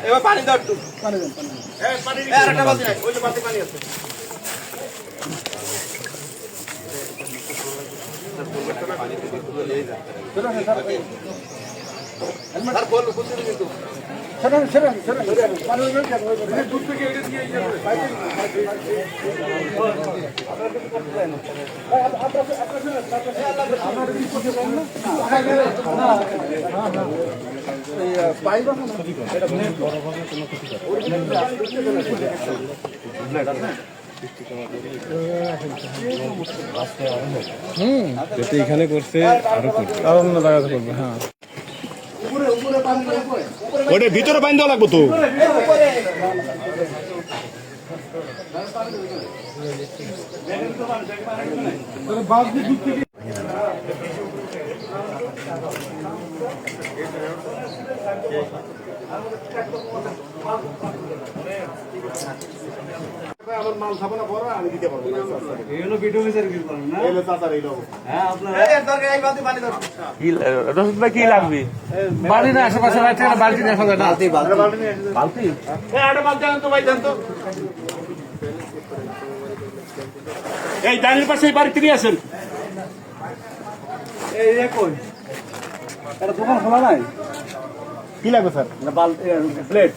এবার পানি দাও একটু, পানি দেন, পানি আরেকটা বালতি নাই, ওই যে বালতি পানি আছে। এখানে করছে আরো করবে, আরো অন্য জায়গাতে করবে। হ্যাঁ, ওটা ভিতরে বাইন্ধ লাগবো তো। আমার মাল খাবো না, বড় আমি দিতে পারবো না। এগুলো ভিডিও বিচার কি করেন না? এলো চাচার এইলো। হ্যাঁ, আপনারা এই দরকার এই বালতি পানি দাও। রশিদ ভাই কি লাগবে? বাড়ি না আশেপাশে রাখতে গেলে বালতি দেখা যায় না। বালতি নিয়ে এসে বালতি এই আটা বালতি আন তো ভাই, দেন তো। এই ডাইনের পাশে এই বাড়ি তিনি আছেন। এই কই এটা দোকান খোলা নাই? কি লাগবে স্যার? না প্লেট